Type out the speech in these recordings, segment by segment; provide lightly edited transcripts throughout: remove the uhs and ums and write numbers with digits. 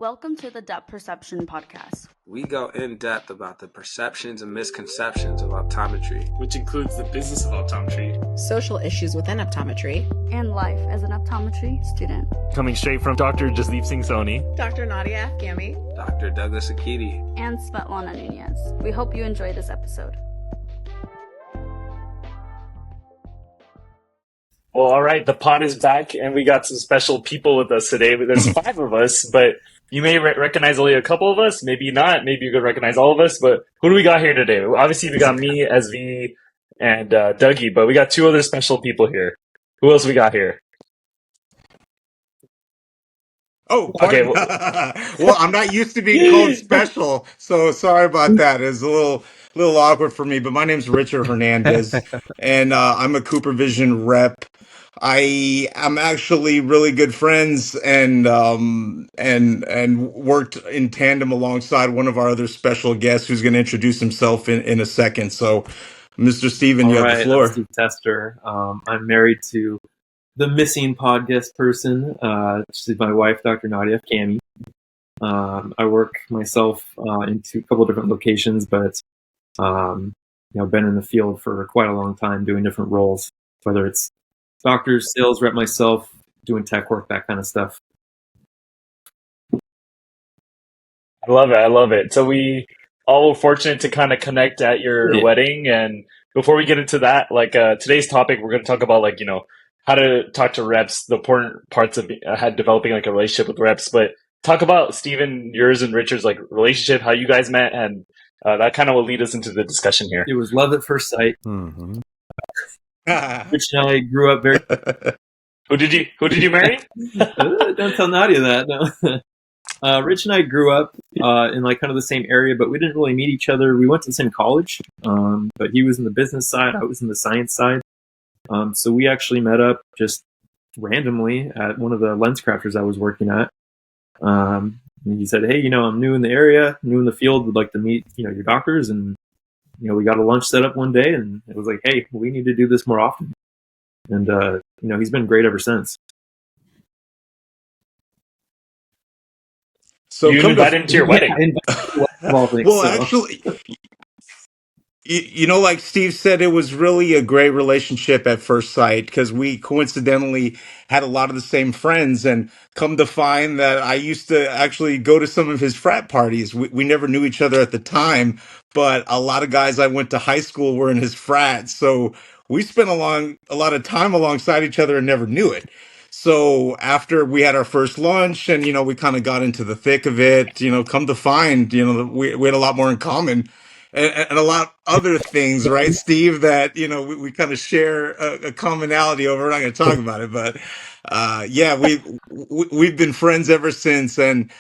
Welcome to the Depth Perception Podcast. We go in depth about the perceptions and misconceptions of optometry, which includes the business of optometry, social issues within optometry, and life as an optometry student. Coming straight from Dr. Jasdeep Singh Soni, Dr. Nadia Afghami, Dr. Douglas Akiti, and Svetlana Nunez. We hope you enjoy this episode. Well, all right, the pod is back, and we got some special people with us today. There's 5 of us, but you may recognize only a couple of us, maybe not. Maybe you could recognize all of us, but who do we got here today? Obviously, we got me, SV, and Dougie, but we got 2 other special people here. Who else we got here? Oh, okay. Well, I'm not used to being called special, so sorry about that. It's a little awkward for me, but my name's Richard Hernandez, and I'm a CooperVision rep. I am actually really good friends and worked in tandem alongside one of our other special guests who's going to introduce himself in a second. So, Mr. Steven, you have the floor. I'm Steve Tester. I'm married to the missing podcast person. She's my wife, Dr. Nadia Afghami. I work myself in a couple of different locations, but I've been in the field for quite a long time doing different roles, whether it's doctors, sales rep myself, doing tech work, that kind of stuff. I love it. So we all were fortunate to kind of connect at your wedding. And before we get into that, today's topic, we're going to talk about how to talk to reps, the important parts of developing a relationship with reps. But talk about Steven, yours and Richard's relationship, how you guys met, and that kind of will lead us into the discussion here. It was love at first sight. Mm-hmm. Rich and I grew up very. Who did you marry? Don't tell Nadia that. No. Rich and I grew up in kind of the same area, but we didn't really meet each other. We went to the same college, but he was in the business side, I was in the science side. So we actually met up just randomly at one of the lens crafters I was working at. And he said, "Hey, I'm new in the area, new in the field. Would like to meet, your doctors." And we got a lunch set up one day, and it was like, "Hey, we need to do this more often." And he's been great ever since. So you invited him to your wedding. Actually, like Steve said, it was really a great relationship at first sight because we coincidentally had a lot of the same friends, and come to find that I used to actually go to some of his frat parties. We never knew each other at the time, but a lot of guys I went to high school were in his frat. So we spent a lot of time alongside each other and never knew it. So after we had our first lunch and, we kind of got into the thick of it, come to find, we had a lot more in common. And a lot other things, right, Steve, that, we kind of share a commonality over. We're not going to talk about it, but we've been friends ever since. And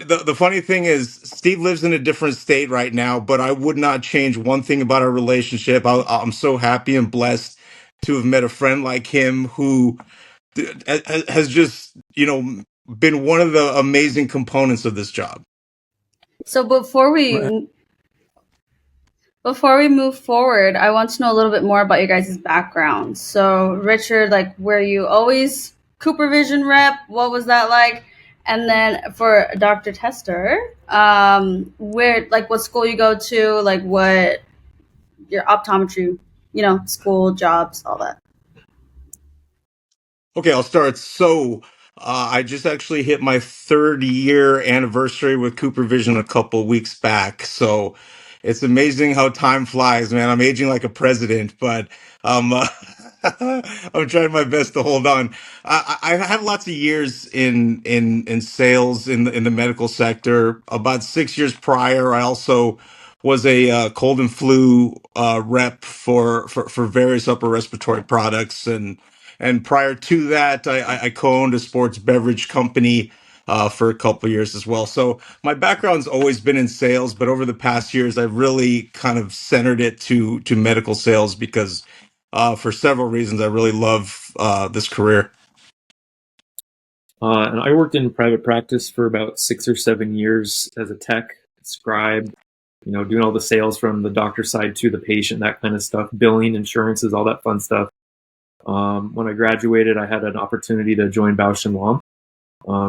the funny thing is, Steve lives in a different state right now, but I would not change one thing about our relationship. I'm so happy and blessed to have met a friend like him who has just, been one of the amazing components of this job. So before we move forward, I want to know a little bit more about your guys' background. So, Richard, were you always CooperVision rep? What was that like? And then for Dr. Tester, what school you go to, what your optometry, school, jobs, all that. Okay, I'll start. So, I just actually hit my 3rd-year anniversary with CooperVision a couple weeks back. So, it's amazing how time flies, man. I'm aging like a president, but I'm trying my best to hold on. I had lots of years in sales in the medical sector. About 6 years prior, I also was a cold and flu rep for various upper respiratory products, and prior to that, I co-owned a sports beverage company for a couple of years as well. So my background's always been in sales, but over the past years, I've really kind of centered it to medical sales because for several reasons, I really love this career. And I worked in private practice for about 6 or 7 years as a tech, scribe, doing all the sales from the doctor side to the patient, that kind of stuff, billing, insurances, all that fun stuff. When I graduated, I had an opportunity to join Bausch & Lomb.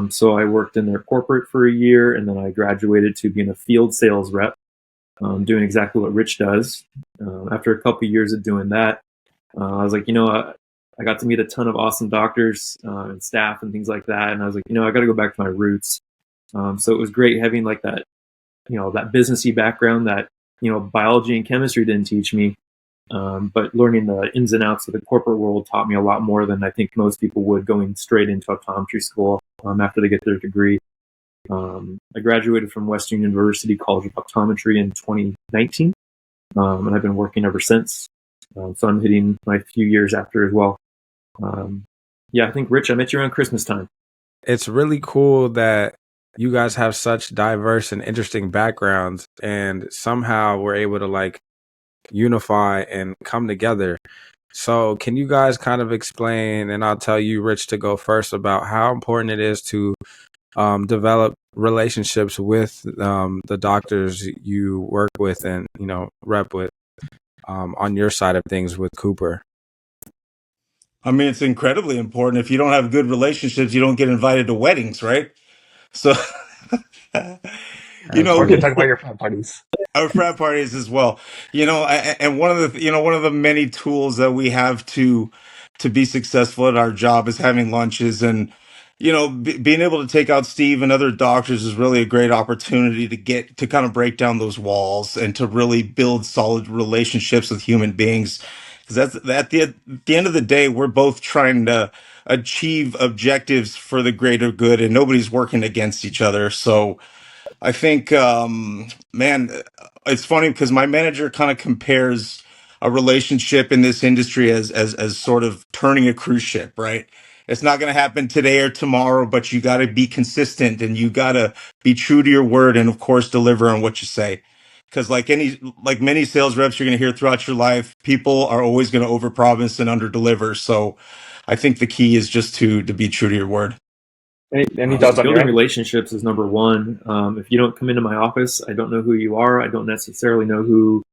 So I worked in their corporate for a year, and then I graduated to being a field sales rep, doing exactly what Rich does. After a couple of years of doing that, I was like, I got to meet a ton of awesome doctors and staff and things like that. And I was like, I got to go back to my roots. So it was great having like that, that businessy background that, biology and chemistry didn't teach me. But learning the ins and outs of the corporate world taught me a lot more than I think most people would going straight into optometry school after they get their degree. I graduated from Western University College of Optometry in 2019, and I've been working ever since. So I'm hitting my few years after as well. I think, Rich, I met you around Christmas time. It's really cool that you guys have such diverse and interesting backgrounds, and somehow we're able to like unify and come together. So can you guys kind of explain, and I'll tell you, Rich, to go first, about how important it is to develop relationships with the doctors you work with and, rep with on your side of things with Cooper? I mean, it's incredibly important. If you don't have good relationships, you don't get invited to weddings, right? So, you Or can know, talk about your parties. our frat parties as well. And one of the one of the many tools that we have to be successful at our job is having lunches, and being able to take out Steve and other doctors is really a great opportunity to get to kind of break down those walls and to really build solid relationships with human beings, because that's at the end of the day, we're both trying to achieve objectives for the greater good, and nobody's working against each other. So I think, man, it's funny because my manager kind of compares a relationship in this industry as sort of turning a cruise ship, right? It's not going to happen today or tomorrow, but you got to be consistent and you got to be true to your word, and of course deliver on what you say. Because like many sales reps you're going to hear throughout your life, people are always going to overpromise and underdeliver. So I think the key is just to be true to your word. Any thoughts on your Building end? relationships is number one. If you don't come into my office, I don't know who you are. I don't necessarily know who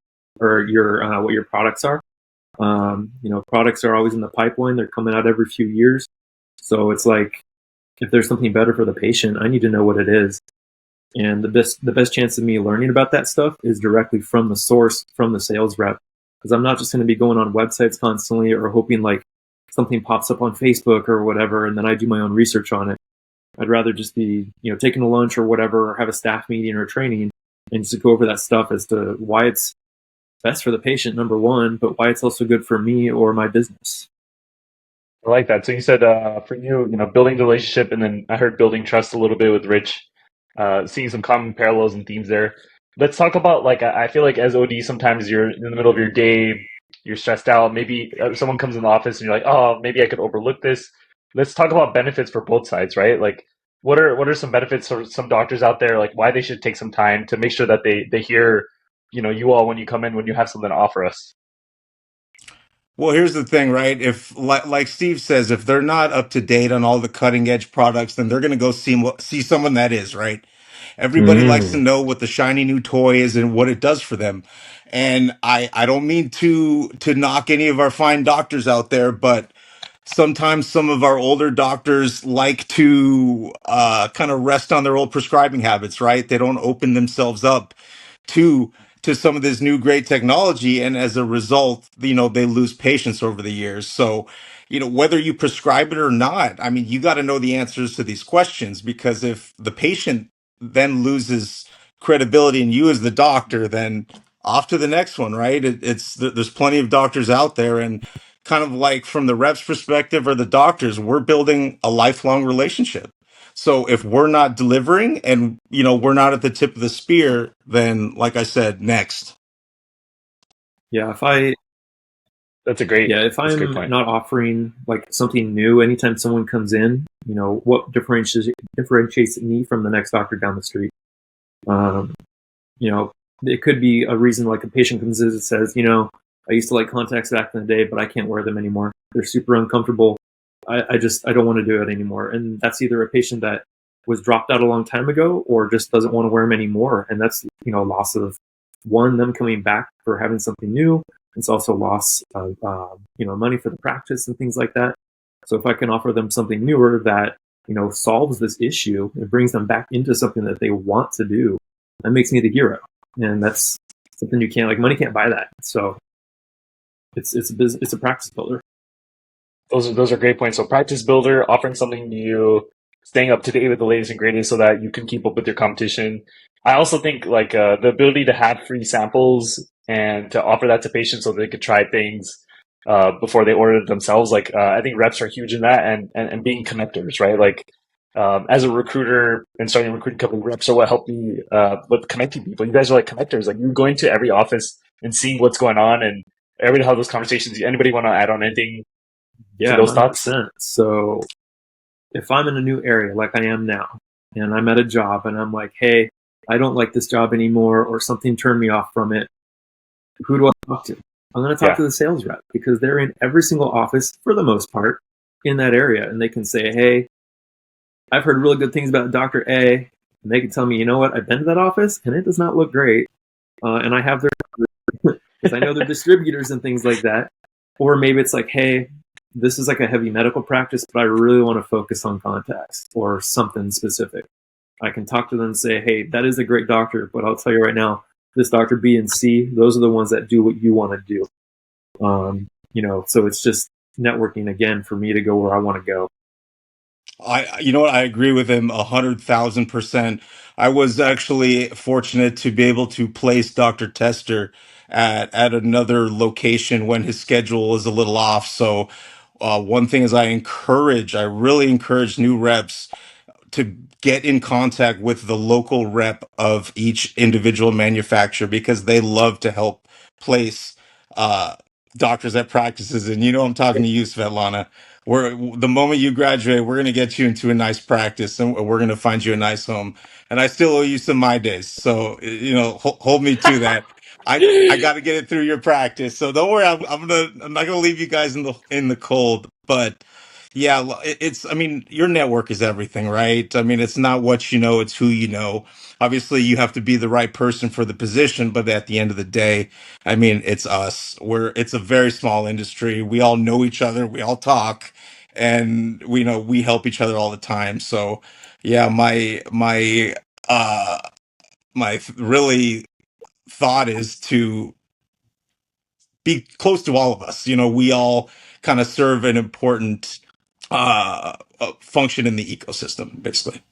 or your what your products are. Products are always in the pipeline. They're coming out every few years. So it's like, if there's something better for the patient, I need to know what it is. And the best chance of me learning about that stuff is directly from the source, from the sales rep. Because I'm not just going to be going on websites constantly or hoping like something pops up on Facebook or whatever, and then I do my own research on it. I'd rather just be, taking a lunch or whatever, or have a staff meeting or training and just go over that stuff as to why it's best for the patient, number one, but why it's also good for me or my business. I like that. So you said for you, building the relationship, and then I heard building trust a little bit with Rich, seeing some common parallels and themes there. Let's talk about like I feel like as OD sometimes you're in the middle of your day, you're stressed out. Maybe someone comes in the office and you're like, oh, maybe I could overlook this. Let's talk about benefits for both sides, right? Like what are some benefits for some doctors out there? Like why they should take some time to make sure that they hear, you all when you come in when you have something to offer us. Well, here's the thing, right? If like Steve says, if they're not up to date on all the cutting edge products, then they're going to go see someone that is, right? Everybody likes to Mm. know what the shiny new toy is and what it does for them. And I don't mean to knock any of our fine doctors out there, but sometimes some of our older doctors like to kind of rest on their old prescribing habits, right? They don't open themselves up to some of this new great technology, and as a result, they lose patience over the years. So whether you prescribe it or not, I mean, you got to know the answers to these questions, because if the patient then loses credibility in you as the doctor, then off to the next one, right? There's plenty of doctors out there, and kind of like from the rep's perspective or the doctors, we're building a lifelong relationship. So if we're not delivering and we're not at the tip of the spear, then like I said, next. Yeah, if I That's a great yeah, if that's a great I'm point. not offering like something new anytime someone comes in, what differentiates me from the next doctor down the street? Um, you know, it could be a reason like a patient comes in and says, I used to like contacts back in the day, but I can't wear them anymore. They're super uncomfortable. I don't want to do it anymore. And that's either a patient that was dropped out a long time ago or just doesn't want to wear them anymore. And that's, loss of one, them coming back for having something new. It's also loss of, money for the practice and things like that. So if I can offer them something newer that solves this issue and brings them back into something that they want to do, that makes me the hero. And that's something you can't, like, money can't buy that. So it's a business, it's a practice builder. Those are great points. So practice builder, offering something new, staying up to date with the latest and greatest so that you can keep up with your competition. I also think like the ability to have free samples and to offer that to patients so they could try things before they order it themselves. Like I think reps are huge in that, and being connectors, right? Like as a recruiter and starting a recruiting company, reps are what helped me with connecting people. You guys are like connectors. Like you're going to every office and seeing what's going on and everybody have those conversations. Anybody want to add on anything to Yeah, those thoughts? 100%. So if I'm in a new area like I am now, and I'm at a job and I'm like, hey, I don't like this job anymore, or something turned me off from it, who do I talk to? I'm going to talk to the sales rep, because they're in every single office for the most part in that area. And they can say, hey, I've heard really good things about Dr. A. And they can tell me, you know what, I've been to that office and it does not look great. And I have their, because I know they're distributors and things like that. Or maybe it's like, hey, this is like a heavy medical practice, but I really want to focus on contacts or something specific. I can talk to them and say, hey, that is a great doctor, but I'll tell you right now, this Dr. B and C, those are the ones that do what you want to do. So it's just networking again for me to go where I want to go. You know what? I agree with him 100,000%. I was actually fortunate to be able to place Dr. Tester at another location when his schedule was a little off. So, one thing is I really encourage new reps to get in contact with the local rep of each individual manufacturer, because they love to help place uh, doctors at practices. And I'm talking to you, Svetlana. The moment you graduate, we're going to get you into a nice practice, and we're going to find you a nice home. And I still owe you some my days, so hold me to that. I got to get it through your practice, so don't worry. I'm not gonna leave you guys in the cold, but yeah, I mean, your network is everything, right? I mean, it's not what you know, it's who you know. Obviously, you have to be the right person for the position, but at the end of the day, I mean, it's us. It's a very small industry. We all know each other, we all talk, and we help each other all the time. So, yeah, uh really thought is to be close to all of us. We all kind of serve an important function in the ecosystem, basically.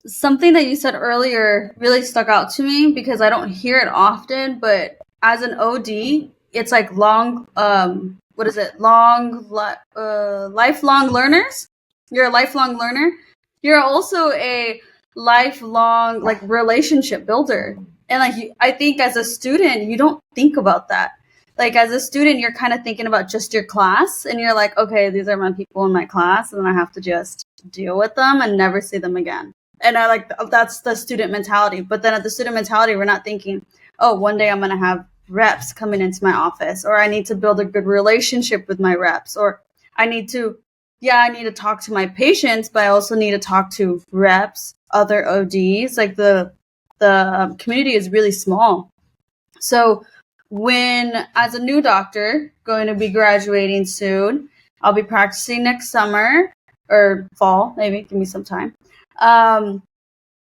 Something that you said earlier really stuck out to me because I don't hear it often, but as an OD, it's like what is it? Lifelong learners. You're a lifelong learner. You're also a lifelong like relationship builder. And I think as a student, you don't think about that. Like as a student, you're kind of thinking about just your class, and you're like, okay, these are my people in my class, and I have to just deal with them and never see them again. And I like that's the student mentality. But then at the student mentality, we're not thinking, oh, one day I'm going to have reps coming into my office, or I need to build a good relationship with my reps, or I need to talk to my patients, but I also need to talk to reps, other ODs. Like the community is really small. So when, as a new doctor, going to be graduating soon, I'll be practicing next summer or fall, maybe. Give me some time.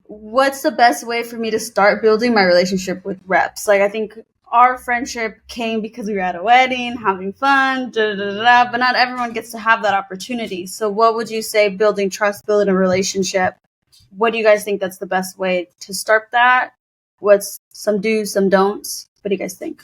What's the best way for me to start building my relationship with reps? Like, I think our friendship came because we were at a wedding, having fun, but not everyone gets to have that opportunity. So what would you say, building trust, building a relationship? What do you guys think that's the best way to start that? What's some do's, some don'ts? What do you guys think?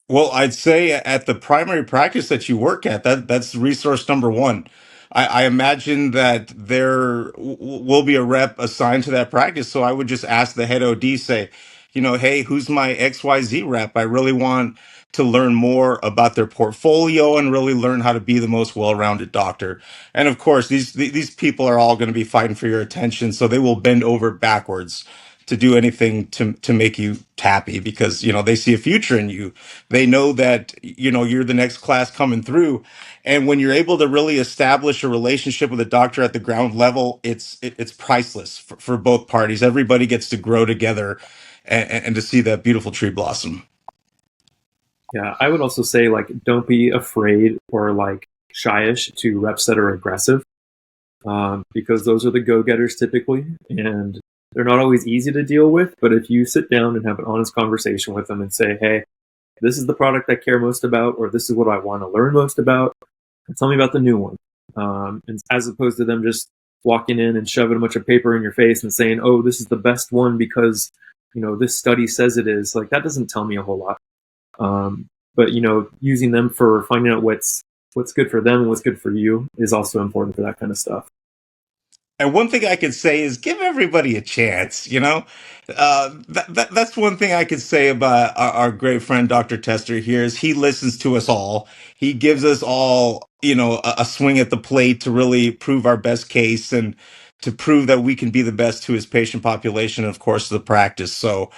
Well, I'd say at the primary practice that you work at, that's resource number one. I imagine that there will be a rep assigned to that practice. So I would just ask the head OD, say, hey, who's my XYZ rep? I really want to learn more about their portfolio and really learn how to be the most well-rounded doctor. And of course, these people are all going to be fighting for your attention, so they will bend over backwards to do anything to make you happy, because they see a future in you. They know that you're the next class coming through. And when you're able to really establish a relationship with a doctor at the ground level, it's priceless for both parties. Everybody gets to grow together and to see that beautiful tree blossom. Yeah, I would also say, like, don't be afraid or like shyish to reps that are aggressive. because those are the go-getters typically, and they're not always easy to deal with. But if you sit down and have an honest conversation with them and say, hey, this is the product I care most about, or this is what I want to learn most about, and tell me about the new one. And as opposed to them just walking in and shoving a bunch of paper in your face and saying, oh, this is the best one because, this study says it is. Like, that doesn't tell me a whole lot. But, using them for finding out what's good for them and what's good for you is also important for that kind of stuff. And one thing I could say is give everybody a chance, that's one thing I could say about our great friend, Dr. Tester here, is he listens to us all. He gives us all, a swing at the plate to really prove our best case and to prove that we can be the best to his patient population and, of course, the practice. So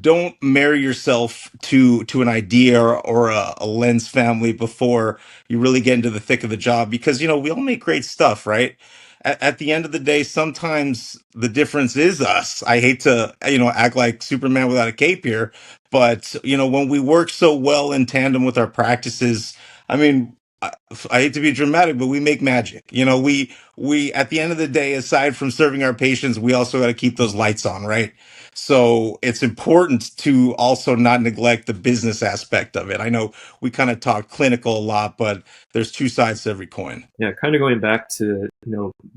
don't marry yourself to an idea or a lens family before you really get into the thick of the job, because we all make great stuff, right? At the end of the day, sometimes the difference is us. I hate to act like Superman without a cape here, but when we work so well in tandem with our practices, I mean, I hate to be dramatic, but we make magic. We at the end of the day, aside from serving our patients, we also got to keep those lights on, right? So it's important to also not neglect the business aspect of it. I know we kind of talk clinical a lot, but there's two sides to every coin. Yeah, kind of going back to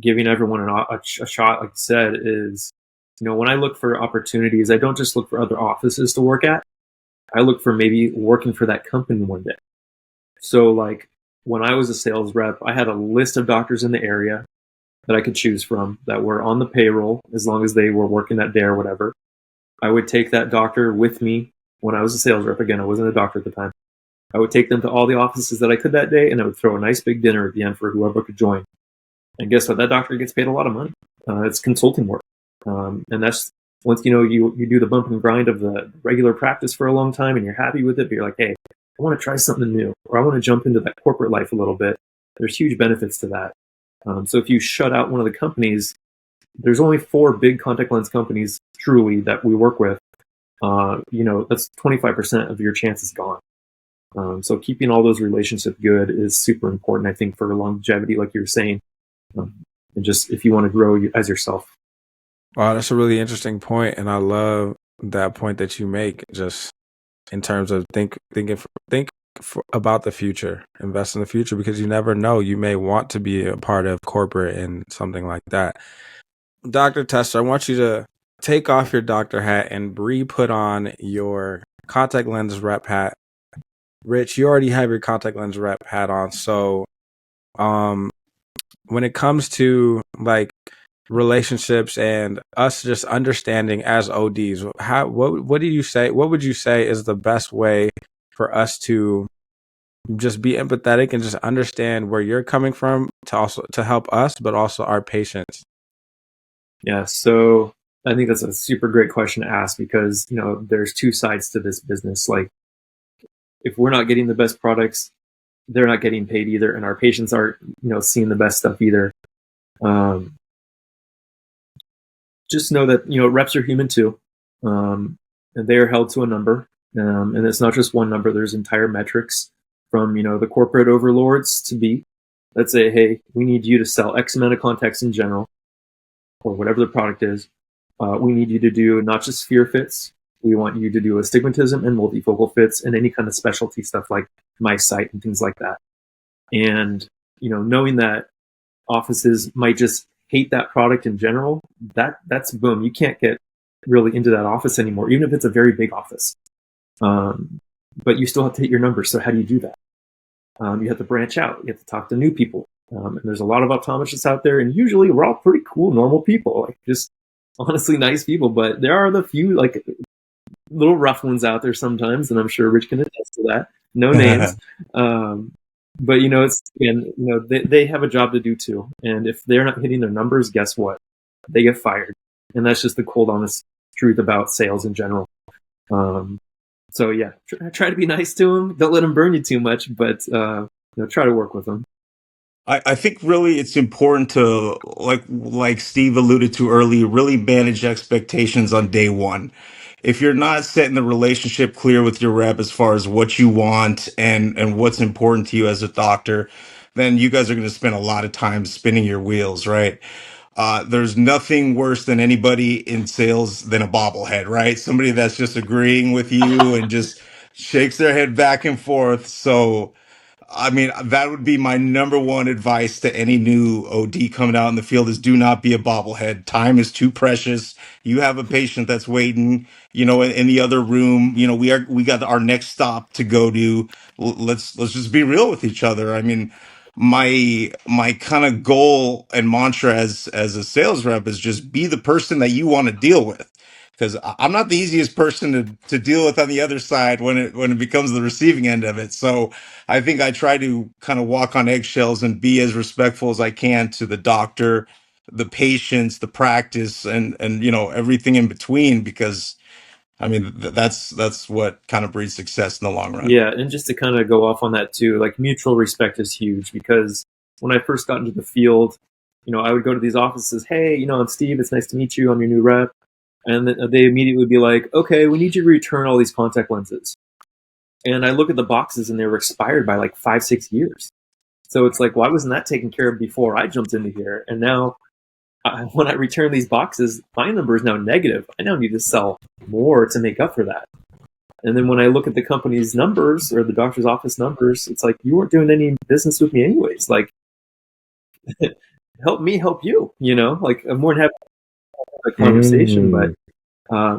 giving everyone a shot, like you said, is when I look for opportunities, I don't just look for other offices to work at. I look for maybe working for that company one day. So like when I was a sales rep, I had a list of doctors in the area that I could choose from that were on the payroll as long as they were working that day or whatever. I would take that doctor with me when I was a sales rep. Again, I wasn't a doctor at the time. I would take them to all the offices that I could that day, and I would throw a nice big dinner at the end for whoever could join. And guess what? That doctor gets paid a lot of money. It's consulting work. And that's once you do the bump and grind of the regular practice for a long time and you're happy with it, but you're like, hey, I want to try something new, or I want to jump into that corporate life a little bit. There's huge benefits to that. So if you shut out one of the companies, there's only 4 big contact lens companies truly that we work with. That's 25% of your chances gone. So keeping all those relationships good is super important, I think, for longevity, like you were saying, and just if you want to grow as yourself. Wow, that's a really interesting point, and I love that point that you make. Just in terms of think about the future, invest in the future, because you never know. You may want to be a part of corporate and something like that. Dr. Tester, I want you to take off your doctor hat and re-put on your contact lens rep hat. Rich, you already have your contact lens rep hat on. So when it comes to like relationships and us just understanding as ODs, what do you say? What would you say is the best way for us to just be empathetic and just understand where you're coming from to help us, but also our patients? Yeah, so I think that's a super great question to ask, because there's 2 sides to this business. Like, if we're not getting the best products, they're not getting paid either, and our patients aren't seeing the best stuff either. Just know that reps are human too, and they are held to a number, and it's not just one number. There's entire metrics from the corporate overlords to be that say, hey, we need you to sell X amount of contacts in general, or whatever the product is. We need you to do not just sphere fits. We want you to do astigmatism and multifocal fits and any kind of specialty stuff like MiSight and things like that. And knowing that offices might just hate that product in general, that's boom. You can't get really into that office anymore, even if it's a very big office. But you still have to hit your numbers. So how do you do that? You have to branch out. You have to talk to new people. And there's a lot of optometrists out there, and usually we're all pretty cool, normal people, like just honestly nice people. But there are the few like little rough ones out there sometimes, and I'm sure Rich can attest to that. No names. But it's they have a job to do too, and if they're not hitting their numbers, guess what? They get fired, and that's just the cold, honest truth about sales in general. So yeah, try to be nice to them. Don't let them burn you too much, but try to work with them. I think really it's important to, like Steve alluded to earlier, really manage expectations on day one. If you're not setting the relationship clear with your rep as far as what you want and what's important to you as a doctor, then you guys are going to spend a lot of time spinning your wheels, right? There's nothing worse than anybody in sales than a bobblehead, right? Somebody that's just agreeing with you and just shakes their head back and forth. So, I mean, that would be my number one advice to any new OD coming out in the field is do not be a bobblehead. Time is too precious. You have a patient that's waiting, in the other room. We got our next stop to go to. Let's just be real with each other. I mean, my kind of goal and mantra as a sales rep is just be the person that you want to deal with. Because I'm not the easiest person to deal with on the other side when it becomes the receiving end of it. So I think I try to kind of walk on eggshells and be as respectful as I can to the doctor, the patients, the practice, and everything in between. Because I mean that's what kind of breeds success in the long run. Yeah, and just to kind of go off on that too, like mutual respect is huge because when I first got into the field, I would go to these offices, hey, I'm Steve, it's nice to meet you, I'm your new rep. And then they immediately would be like, okay, we need you to return all these contact lenses. And I look at the boxes and they were expired by like 5-6 years. So it's like, why wasn't that taken care of before I jumped into here? And now when I return these boxes, my number is now negative. I now need to sell more to make up for that. And then when I look at the company's numbers or the doctor's office numbers, it's like, you weren't doing any business with me anyways. Like, help me help you, like I'm more than happy to have a conversation, but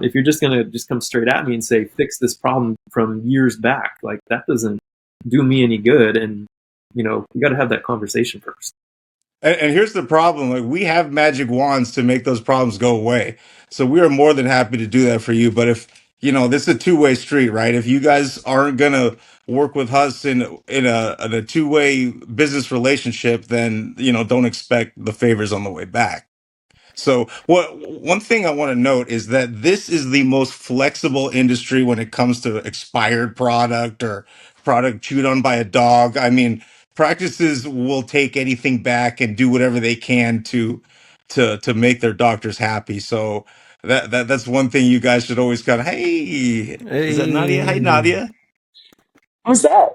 if you're just going to just come straight at me and say, fix this problem from years back, like that doesn't do me any good. And, you got to have that conversation first. And here's the problem. Like we have magic wands to make those problems go away. So we are more than happy to do that for you. But if, this is a two-way street, right? If you guys aren't going to work with us in a two-way business relationship, then, don't expect the favors on the way back. So one thing I want to note is that this is the most flexible industry when it comes to expired product or product chewed on by a dog. I mean, practices will take anything back and do whatever they can to make their doctors happy. So that's one thing you guys should always kind of, hey, is that Nadia? Hi, Nadia. Who's that?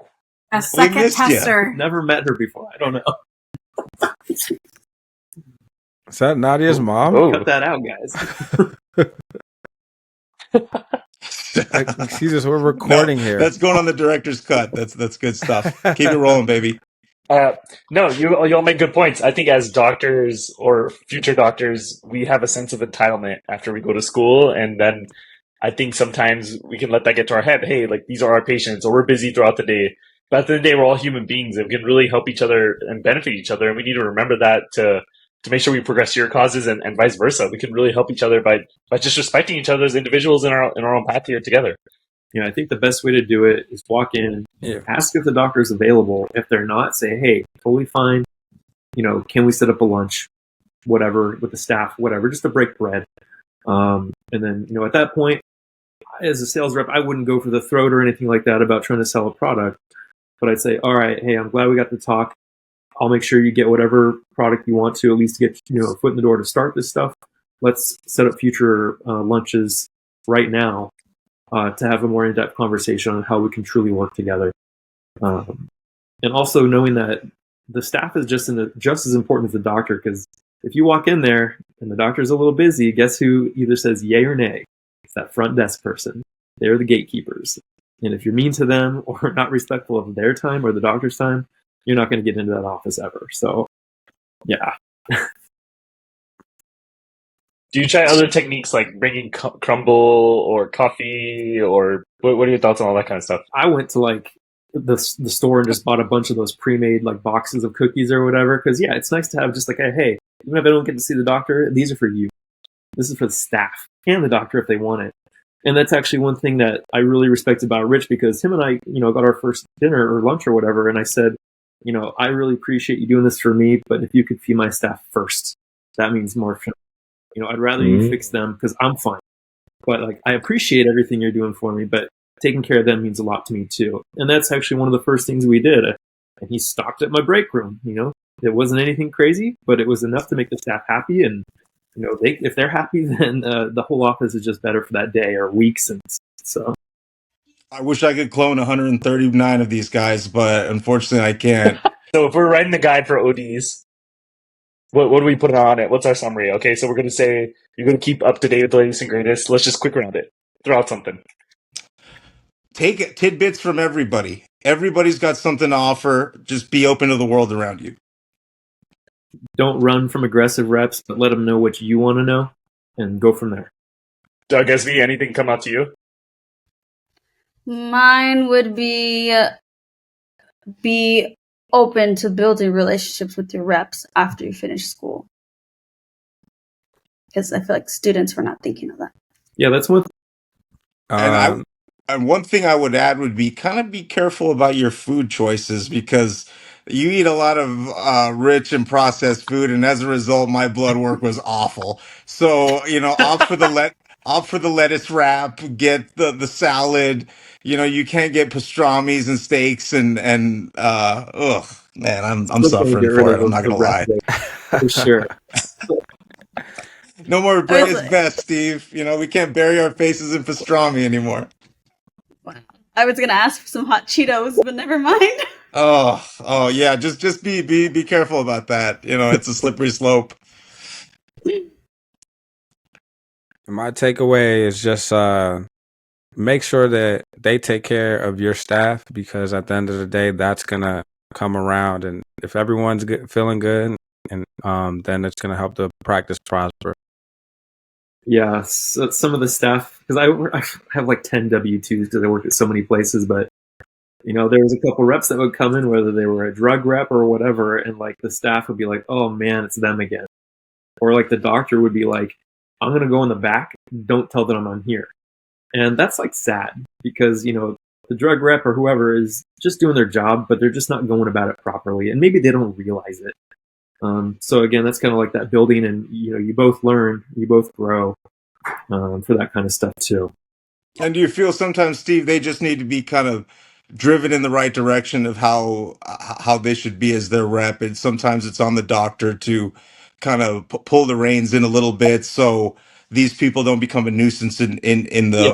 A We second missed you. tester. Never met her before. I don't know. Is that Nadia's mom? Oh. Cut that out, guys. Excuse us, we're recording here. That's going on the director's cut. That's good stuff. Keep it rolling, baby. No, you all make good points. I think as doctors or future doctors, we have a sense of entitlement after we go to school, and then I think sometimes we can let that get to our head. Hey, like these are our patients, or we're busy throughout the day. But at the end of the day, we're all human beings, and we can really help each other and benefit each other. And we need to remember that to make sure we progress your causes and vice versa. We can really help each other by just respecting each other as individuals in our own path here together. I think the best way to do it is walk in, ask if the doctor is available. If they're not, say, hey, totally fine. Can we set up a lunch, whatever, with the staff, whatever, just to break bread. And then, at that point, as a sales rep, I wouldn't go for the throat or anything like that about trying to sell a product. But I'd say, all right, hey, I'm glad we got to talk. I'll make sure you get whatever product you want to, at least get a foot in the door to start this stuff. Let's set up future lunches right now. To have a more in-depth conversation on how we can truly work together. And also knowing that the staff is just as important as the doctor, because if you walk in there and the doctor's a little busy, guess who either says yay or nay? It's that front desk person. They're the gatekeepers. And if you're mean to them or not respectful of their time or the doctor's time, you're not going to get into that office ever. So, yeah. Do you try other techniques like bringing crumble or coffee, or what are your thoughts on all that kind of stuff? I went to like the store and just bought a bunch of those pre-made like boxes of cookies or whatever. Because it's nice to have just like, hey, even if I don't get to see the doctor, these are for you. This is for the staff and the doctor if they want it. And that's actually one thing that I really respect about Rich, because him and I, got our first dinner or lunch or whatever, and I said, I really appreciate you doing this for me, but if you could feed my staff first, that means more for I'd rather you fix them because I'm fine. But like, I appreciate everything you're doing for me, but taking care of them means a lot to me too. And that's actually one of the first things we did. And he stopped at my break room. It wasn't anything crazy, but it was enough to make the staff happy. And if they're happy, then the whole office is just better for that day or weeks. And so, I wish I could clone 139 of these guys, but unfortunately I can't. So if we're writing the guide for ODs, what do we put on it? What's our summary? Okay, so we're going to say you're going to keep up to date with the latest and greatest. Let's just quick round it. Throw out something. Take tidbits from everybody. Everybody's got something to offer. Just be open to the world around you. Don't run from aggressive reps, but let them know what you want to know and go from there. Doug, SB, anything come out to you? Mine would be open to building relationships with your reps after you finish school. Because I feel like students were not thinking of that. Yeah, that's what. And one thing I would add would be kind of be careful about your food choices, because you eat a lot of rich and processed food, and as a result, my blood work was awful. So opt for the lettuce wrap, get the salad. You can't get pastrami's and steaks and ugh, man, I'm Still gonna suffering get rid for of it. I'm not the gonna rest lie. of it for sure. No more I was it's like, best, Steve. We can't bury our faces in pastrami anymore. wow. I was gonna ask for some hot Cheetos, but never mind. Oh yeah. Just be careful about that. It's a slippery slope. My takeaway is just make sure that they take care of your staff, because at the end of the day, that's gonna come around, and if everyone's feeling good, and then it's gonna help the practice prosper. Yeah, so some of the staff, because I have like 10 W-2s because I work at so many places, but there was a couple reps that would come in, whether they were a drug rep or whatever, and like the staff would be like, "Oh man, it's them again," or like the doctor would be like, "I'm gonna go in the back. Don't tell them I'm here," and that's like sad because the drug rep or whoever is just doing their job, but they're just not going about it properly, and maybe they don't realize it. So again, that's kind of like that building, and you both learn, you both grow for that kind of stuff too. And do you feel sometimes, Steve, they just need to be kind of driven in the right direction of how they should be as their rep, and sometimes it's on the doctor to kind of pull the reins in a little bit, so these people don't become a nuisance in Yeah,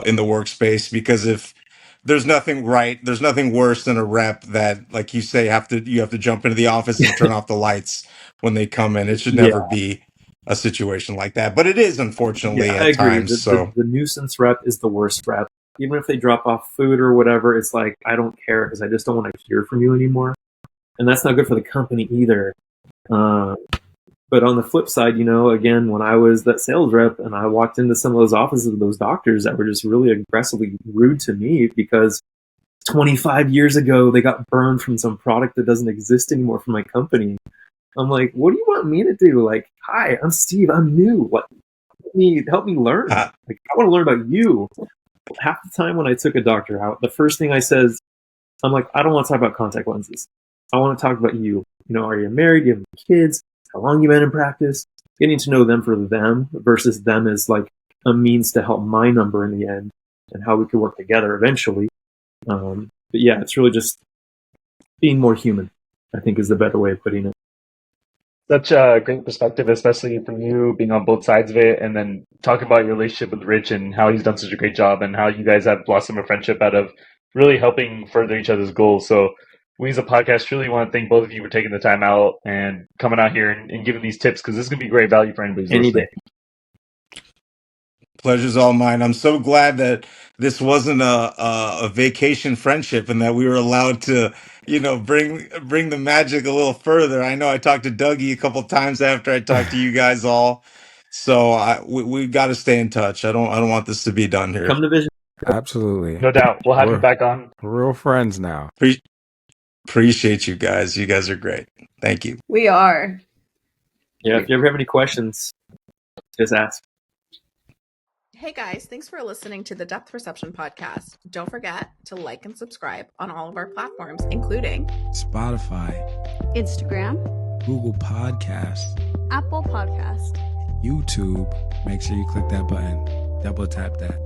the workspace. Because if there's nothing worse than a rep that, like you say, you have to jump into the office and turn off the lights when they come in. It should yeah, never be a situation like that, but it is, yeah. unfortunately, I at agree. times. The So nuisance rep is the worst rep. Even if they drop off food or whatever, it's like I don't care because I just don't want to hear from you anymore, and that's not good for the company either. But on the flip side, again, when I was that sales rep and I walked into some of those offices of those doctors that were just really aggressively rude to me because 25 years ago they got burned from some product that doesn't exist anymore from my company. I'm like, what do you want me to do? Like, hi, I'm Steve. I'm new. What? Help me learn. Like, I want to learn about you. Half the time when I took a doctor out, the first thing I says, I'm like, I don't want to talk about contact lenses. I want to talk about you. Are you married? Do you have kids? How long you been in practice? Getting to know them for them versus them as like a means to help my number in the end and how we could work together eventually. But yeah, it's really just being more human, I think, is the better way of putting it. Such a great perspective, especially from you being on both sides of it, and then talking about your relationship with Rich and how he's done such a great job and how you guys have blossomed a friendship out of really helping further each other's goals. So we as a podcast really want to thank both of you for taking the time out and coming out here and giving these tips, because this is going to be great value for anybody who's Any listening. day. pleasure's all mine. I'm so glad that this wasn't a vacation friendship, and that we were allowed to, bring the magic a little further. I know I talked to Dougie a couple times after I talked to you guys all, so we got to stay in touch. I don't want this to be done here. Come to Vision. Absolutely, No doubt. We'll have you we're back on. real friends now. Appreciate you guys. You guys are great. Thank you. We are. Yeah, if you ever have any questions, just ask. Hey guys, thanks for listening to the Depth Perception Podcast. Don't forget to like and subscribe on all of our platforms, including Spotify, Instagram, Google Podcasts, Apple Podcast. YouTube. Make sure you click that button. Double tap that.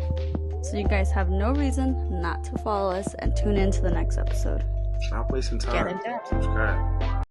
So you guys have no reason not to follow us and tune in to the next episode. Stop wasting time. Get in depth. Subscribe.